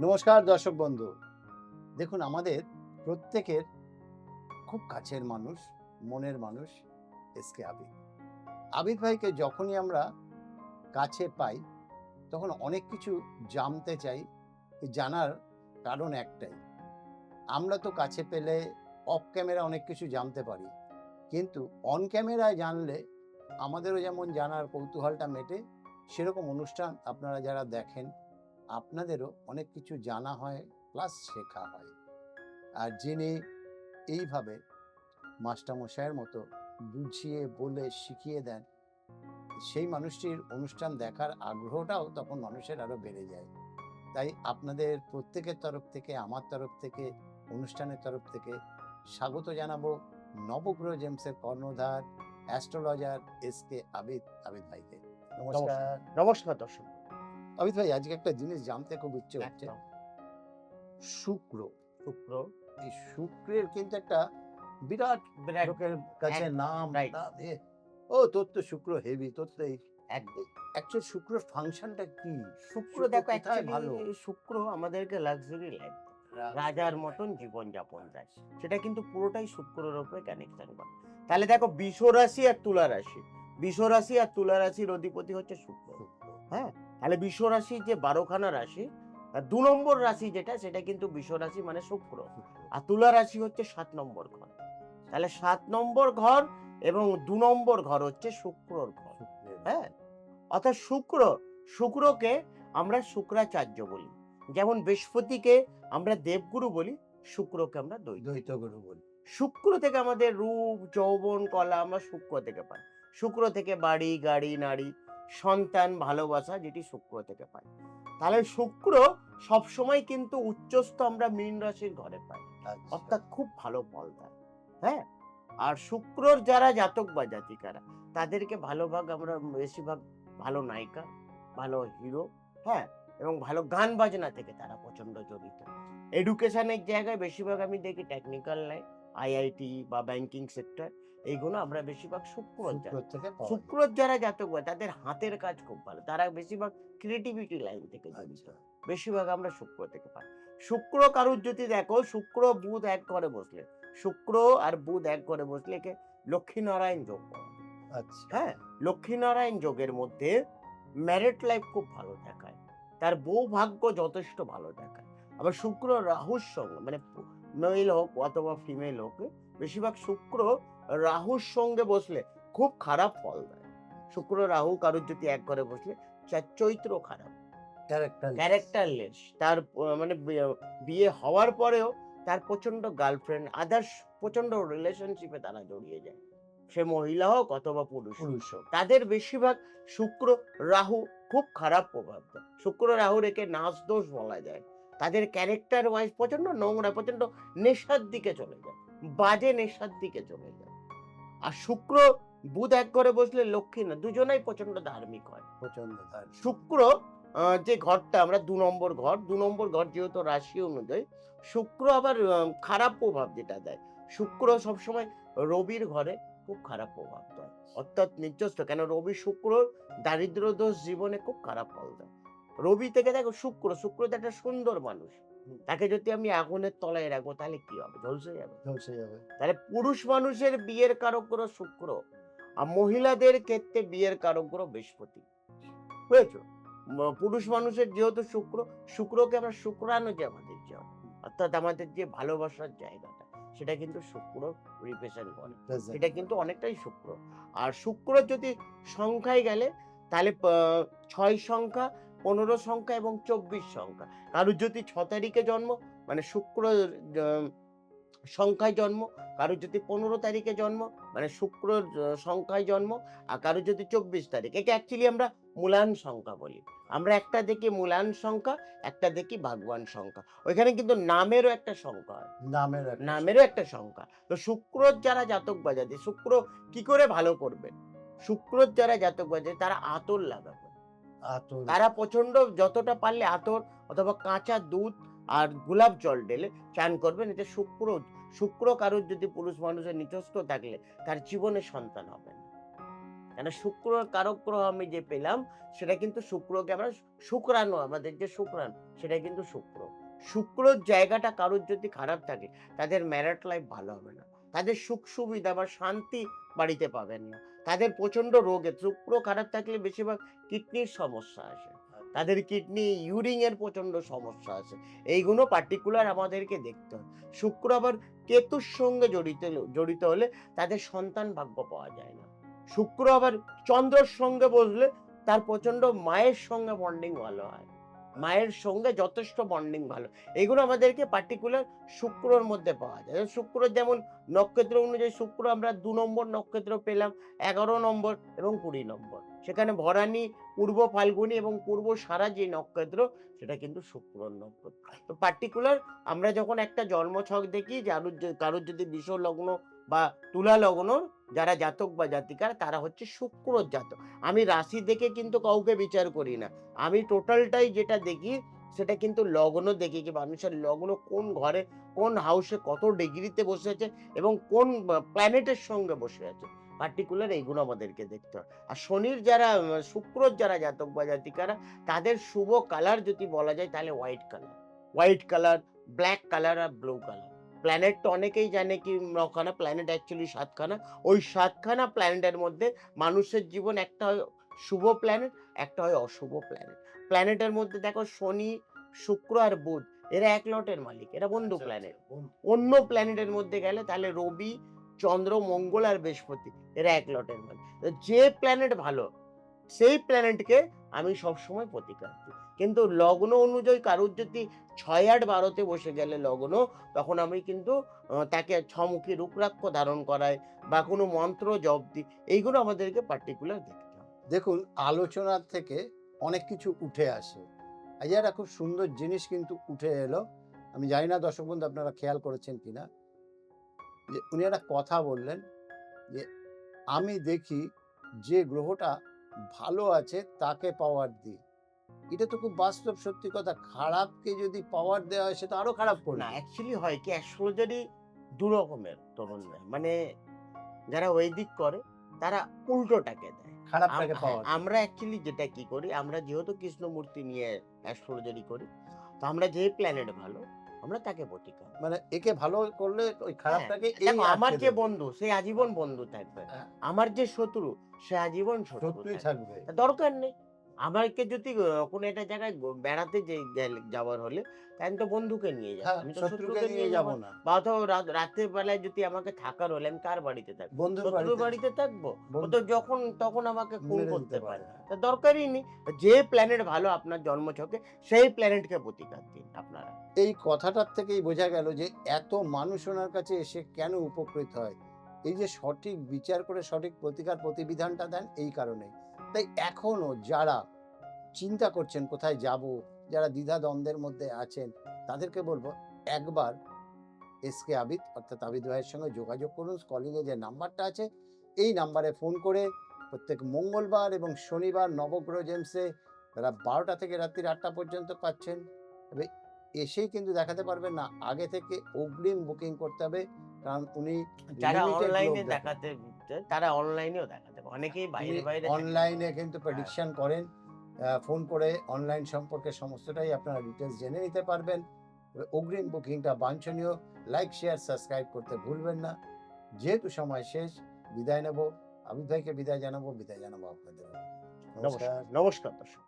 নমস্কার দর্শক বন্ধু। দেখুন, আমাদের প্রত্যেকের খুব কাছের মানুষ, মনের মানুষ এসকে আবিদ। আবিদ ভাইকে যখনই আমরা কাছে পাই তখন অনেক কিছু জানতে চাই। এই জানার কারণ একটাই, আমরা তো কাছে পেলে অফ ক্যামেরা অনেক কিছু জানতে পারি, কিন্তু অন ক্যামেরায় জানলে আমাদেরও যেমন জানার কৌতূহলটা মেটে, সেরকম অনুষ্ঠান আপনারা যারা দেখেন আপনাদেরও অনেক কিছু জানা হয়, প্লাস শেখা হয়। আর যিনি এইভাবে মাস্টারমশাইয়ের মতো বুঝিয়ে বলে শিখিয়ে দেন, সেই মানুষটির অনুষ্ঠান দেখার আগ্রহটাও তখন মানুষের আরো বেড়ে যায়। তাই আপনাদের প্রত্যেকের তরফ থেকে, আমার তরফ থেকে, অনুষ্ঠানের তরফ থেকে স্বাগত জানাবো নবগ্রহ জেমসের কর্ণধার অ্যাস্ট্রোলজার আবিদ ভাইকে। নমস্কার। নমস্কার। নমস্কার দর্শক। আবিদ ভাই, আজকে একটা জিনিস জানতে খুব ইচ্ছে হচ্ছে। একদম। শুক্র, শুক্র এই শুক্রের কিন্তু একটা বিরাট বিরাট লোকের কাছে একদম নাম, রাইট। তোর তো শুক্র হেভি, তোর তো এই একদম। অ্যাকচুয়ালি শুক্রের ফাংশনটা কি? শুক্র দেখো কোথায় অ্যাকচুয়ালি ভালো? শুক্র আমাদেরকে লাক্সারি লাইফ রা- রাজার মতন জীবনযাপন দেয়। সেটা কিন্তু পুরোটাই শুক্রের উপরে কানেকশন করে। তাহলে দেখো বৃষ রাশি আর তুলা রাশি। বৃষ রাশি আর তুলা রাশির অধিপতি হচ্ছে শুক্র। শুক্র। হ্যাঁ? তাহলে বৃষ রাশির যে 12খানা রাশি, ২ নম্বর রাশি যেটা সেটা কিন্তু বৃষ রাশি মানে শুক্র। শুক্র। আর তুলা রাশি হচ্ছে ৭ নম্বর ঘর। তাহলে ৭ নম্বর ঘর এবং ২ নম্বর ঘর হচ্ছে শুক্রর ঘর। শুক্রের। হ্যাঁ? অর্থাৎ শুক্রকে আমরা শুক্রাচার্য বলি। যেমন বৃহস্পতিকে আমরা দেবগুরু বলি, শুক্রকে আমরা দ্বৈত। দ্বৈত গুরু বলি। শুক্র থেকে আমাদের রূপ, যৌবন, কলা আমরা শুক্র থেকে পাই। শুক্র থেকে বাড়ি, গাড়ি, নারী, সন্তান, ভালোবাসা যেটি শুক্র থেকে পাই। তাহলে শুক্র সবসময় কিন্তু উচ্চস্থ আমরা মীন রাশির ঘরে পাই। আচ্ছা। অর্থাৎ খুব ভালো ফল দেয়। হ্যাঁ? আর শুক্রর যারা জাতক বা জাতিকারা তাদেরকে ভালোভাগ আমরা বেশিরভাগ ভালো নায়িকা, ভালো হিরো, হ্যাঁ? এবং ভালো গান বাজনা থেকে তারা প্রচন্ড জড়িত। এডুকেশনের জায়গায় বেশিরভাগ আমি দেখি টেকনিক্যাল লাইন, আইআইটি বা ব্যাংকিং সেক্টর, এইগুলো আমরা বেশিরভাগ শুক্রর শুক্র জাতক। থেকে পাওয়া যায়। শুক্রর যারা জাতক বা তাদের হাতের কাজ খুব ভালো। তারা বেশিরভাগ ক্রিয়েটিভিটি লাইন থেকে জড়িত। আচ্ছা। বেশিরভাগ আমরা শুক্র থেকে পাই। শুক্র কারুর যদি দেখো শুক্র বুধ এক ঘরে বসলে, শুক্র আর বুধ এক ঘরে বসলে একে লক্ষ্মীনারায়ণ যোগ বলা হয়। আচ্ছা। হ্যাঁ? লক্ষ্মীনারায়ণ যোগের মধ্যে ম্যারিড লাইফ খুব ভালো দেখায়। তার বউ ভাগ্য যথেষ্ট ভালো দেখায়। আবার শুক্র রাহুর সঙ্গে মানে মেল হোক অথবা ফিমেল হোক, বেশিরভাগ শুক্র রাহুর সঙ্গে বসলে খুব খারাপ ফল দেয়। শুক্র রাহু কারুর যদি এক ঘরে বসলে চৈত্র খারাপ। ক্যারেক্টার। ক্যারেক্টারলেস তার মানে বিয়ে হওয়ার পরেও তার প্রচন্ড গার্লফ্রেন্ড আদার্স প্রচন্ড রিলেশনশিপে তারা জড়িয়ে যায়, সে মহিলা হোক অথবা পুরুষ হোক। পুরুষ হোক। তাদের বেশিরভাগ শুক্র রাহু খুব খারাপ প্রভাব দেয়। শুক্র রাহু রেখে নাচ দোষ বলা যায়। তাদের ক্যারেক্টার ওয়াইজ প্রচন্ড নোংরা, প্রচন্ড নেশার দিকে চলে যায়, বাজে নেশার দিকে চলে যায়। আর শুক্র বুধ এক ঘরে বসলে লক্ষ্মী না, দুজনাই প্রচন্ড ধার্মিক হয়। প্রচন্ড তার। শুক্র যে ঘরটা আমরা ২ নম্বর ঘর, ২ নম্বর ঘর যেহেতু রাশি অনুযায়ী শুক্র আবার খারাপ প্রভাব যেটা দেয়। শুক্র সবসময় রবির ঘরে খুব খারাপ প্রভাব দেয়। অর্থাৎ নির্দিষ্ট কেন রবি শুক্র দারিদ্র দোষ জীবনে খুব খারাপ ফল দেয়। রবি থেকে দেখো শুক্র তো একটা সুন্দর মানুষ। হুম। তাকে যদি আমি আগুনের তলায় রাখবো তাহলে কি হবে? ঝলসে যাবে। ঝলসে যাবে। তাহলে পুরুষ মানুষের বিয়ের কারক গ্রহ শুক্র। আর মহিলাদের ক্ষেত্রে বিয়ের কারক গ্রহ বৃহস্পতি। বুঝেছো? পুরুষ মানুষের যেহেতু শুক্রকে আমরা শুক্রাণু যে আমাদের যে অর্থাৎ আমাদের যে ভালোবাসার জায়গাটা সেটা কিন্তু শুক্র রিপ্রেজেন্ট করে। প্রেজেন্ট সেটা কিন্তু অনেকটাই শুক্র। আর শুক্র যদি সংখ্যায় গেলে তাহলে ৬ সংখ্যা, ১৫ সংখ্যা এবং ২৪ সংখ্যা। কারোর যদি ৬ তারিখে জন্ম মানে শুক্র জ সংখ্যায় জন্ম, কারোর যদি ১৫ তারিখে জন্ম মানে শুক্র সংখ্যায় জন্ম, আর কারোর যদি ২৪ তারিখ, একে অ্যাকচুয়ালি আমরা মূলান সংখ্যা বলি। আমরা একটা দেখি মূলান সংখ্যা, একটা দেখি ভাগবান সংখ্যা। ওইখানে কিন্তু নামেরও একটা সংখ্যা হয়। নামের একটা নামেরও একটা সংখ্যা। তো শুক্রর যারা জাতক বাজাতে শুক্র কি করে ভালো করবে? শুক্রর যারা জাতক বাজাতে তারা আতর লাগাবে। আতর। তারা প্রচন্ড যতটা পারলে আতর অথবা কাঁচা দুধ আর গোলাপ জল ঢেলে চান করবেন। এতে শুক্র কারোর যদি পুরুষ মানুষের নিচস্থ থাকলে তার জীবনে সন্তান হবে না। কেন শুক্র কারক গ্রহ আমি যে পেলাম সেটা কিন্তু শুক্রকে আমরা শুক্রাণু, আমাদের যে শুক্রাণু সেটা কিন্তু শুক্র। শুক্রর জায়গাটা কারোর যদি খারাপ থাকে তাদের ম্যারিড লাইফ ভালো হবে না, তাদের সুখ সুবিধা বা শান্তি বাড়িতে পাবেন না, তাদের প্রচন্ড রোগে, শুক্র খারাপ থাকলে বেশিরভাগ কিডনির সমস্যা আসে, তাদের কিডনি ইউরিং এর প্রচন্ড সমস্যা আছে। এইগুলো পার্টিকুলার আমাদেরকে দেখতে হয়। শুক্র আবার কেতুর সঙ্গে জড়িত হলে তাদের সন্তান ভাগ্য পাওয়া যায় না। শুক্র আবার চন্দ্রর সঙ্গে বসলে তার প্রচন্ড মায়ের সঙ্গে বন্ডিং ভালো হয়, মায়ের সঙ্গে যথেষ্ট বন্ডিং ভালো। এগুলো আমাদেরকে পার্টিকুলার শুক্রর মধ্যে পাওয়া যায়। শুক্র যেমন নক্ষত্র অনুযায়ী শুক্র আমরা ২ নম্বর নক্ষত্র পেলাম, ১১ নম্বর এবং ২০ নম্বর। সেখানে ভরানী, পূর্ব ফাল্গুনী এবং পূর্বষাঢ়া যে নক্ষত্র সেটা কিন্তু শুক্রর নক্ষত্র। তো পার্টিকুলার আমরা যখন একটা জন্মছক দেখি, কারোর যদি বৃষ লগ্ন বা তুলা লগ্ন, যারা জাতক বা জাতিকার তারা হচ্ছে শুক্রর জাতক। আমি রাশি দেখে কিন্তু কাউকে বিচার করি না। আমি টোটালটাই যেটা দেখি সেটা কিন্তু লগ্ন দেখি, কি মানুষের লগ্ন কোন ঘরে, কোন হাউসে কত ডিগ্রিতে বসে আছে এবং কোন প্ল্যানেটের সঙ্গে বসে আছে। পার্টিকুলার এইগুলো আমাদেরকে দেখতে হয়। আর শনির যারা শুক্রর যারা জাতক বা জাতিকারা, তাদের শুভ কালার যদি বলা যায় তাহলে white colour. White colour, black colour আর ব্লু কালার। প্ল্যানেট তো অনেকেই জানে কি নখানা প্ল্যানেট, অ্যাকচুয়ালি ৭ খানা। ওই ৭ খানা প্ল্যানেটের মধ্যে মানুষের জীবন একটা হয় শুভ প্ল্যানেট, একটা হয় অশুভ প্ল্যানেট। প্ল্যানেটের মধ্যে দেখো শনি, শুক্র আর বুধ এরা এক লটের মালিক, এরা বন্ধু প্ল্যানেট। অন্য প্ল্যানেটের মধ্যে গেলে তাহলে রবি, চন্দ্র, মঙ্গল আর বৃহস্পতি এরা এক লটের মালিক। তো যে প্ল্যানেট ভালো সেই প্ল্যানেটকে আমি সবসময় প্রতিকার দিই। কিন্তু লগ্ন অনুযায়ী কারোর যদি ৬, ৮, ১২ তে বসে গেলে লগ্ন, তখন আমি কিন্তু তাকে ছমুখী রুদ্রাক্ষ ধারণ করাই বা কোনো মন্ত্র জপ দিই। এইগুলো আমাদেরকে পার্টিকুলার দেখতে হবে। দেখুন, আলোচনার থেকে অনেক কিছু উঠে আসে। আজ একটা খুব সুন্দর জিনিস কিন্তু উঠে এলো। আমি জানি না দর্শক বন্ধু আপনারা খেয়াল করেছেন কিনা, যে উনি একটা কথা বললেন যে আমি দেখি যে গ্রহটা ভালো আছে তাকে পাওয়ার দিই। এটা তো খুব বাস্তব সত্যি কথা। খারাপকে যদি পাওয়ার দেওয়া হয় সে তো আরো খারাপ না, করবে। অ্যাকচুয়ালি হয় কি অ্যাস্ট্রোলজারই ২ রকমের তরুণরা। মানে যারা বৈদিক করে তারা উল্টোটাকে দেয়। খারাপটাকে হ্যাঁ, পাওয়ার দেয়। আমরা অ্যাকচুয়ালি যেটা কি করি, আমরা যেহেতু কৃষ্ণমূর্তি নিয়ে অ্যাস্ট্রোলজারি করি, তো আমরা যে প্ল্যানেট ভালো আমরা তাকে প্রতিকার দিই। মানে একে ভালো করলে ওই হ্যাঁ, খারাপটাকে এই দেখো আমার আটকে যে দেবে। বন্ধু সে আজীবন বন্ধু থাকবে। হ্যাঁ, আমার যে শত্রু সে আজীবন শত্রু শত্রুই থাকবে। থাকবে। দরকার নেই। আমাকে যদি কোনো একটা জায়গায় বেড়াতে যাওয়ার হলে তাই আমি তো বন্ধুকে নিয়ে যাবো। হ্যাঁ, আমি তো শত্রুকে শত্রুকে নিয়ে নিয়ে যাব যাবো না। না। বা অথবা রাতের বেলায় যদি আমাকে থাকার হলে আমি কার বাড়িতে থাকবো? বন্ধুর শত্রুর বাড়িতে বাড়িতে থাকবো। ও বন্ধু তো যখন তখন আমাকে খুন মেরে দিতে করতে পারে। পারে। তা দরকারই নেই। যে প্ল্যানেট ভালো আপনার জন্মছকে সেই প্ল্যানেটকে প্রতিকার দিন আপনারা। এই কথাটার থেকেই বোঝা গেল যে এত মানুষ ওনার কাছে এসে কেন উপকৃত হয়। এই যে সঠিক বিচার করে সঠিক প্রতিকার প্রতিবিধানটা দেন এই কারণেই। তাই এখনো যারা চিন্তা করছেন কোথায় যাব, যারা দ্বিধা দ্বন্দ্বের মধ্যে আছেন, তাদেরকে বলবো একবার এসকে আবিদ অর্থাৎ আবিদ ভাইয়ের সঙ্গে যোগাযোগ করুন। কলিংয়ে যে নাম্বারটা আছে এই নাম্বারে ফোন করে প্রত্যেক মঙ্গলবার এবং শনিবার নবগ্রহ জেমসে রাত ১২টা থেকে রাত্রি ৮টা পর্যন্ত পাচ্ছেন। তবে এসেই কিন্তু দেখাতে পারবেন না, আগে থেকে অগ্রিম বুকিং করতে হবে, কারণ উনি যারা লিমিটেড লোক অনলাইনে দেখেন। দেখাতে চায় তারা অনলাইনেও দেখাতে পারে। অনেকেই উনি বাইরে থাকে। অনলাইনে কিন্তু হ্যাঁ। প্রেডিকশন করেন। ফোন করে অনলাইন সম্পর্কে সমস্তটাই আপনারা ডিটেলস জেনে নিতে পারবেন। তবে অগ্রিম বুকিংটা বাঞ্ছনীয়। লাইক, শেয়ার, সাবস্ক্রাইব করতে ভুলবেন না। যেহেতু সময় শেষ, বিদায় নেব। আবিদ ভাইকে বিদায় জানাবো আপনাদেরও। নমস্কার। নমস্কার, নমস্কার দর্শক।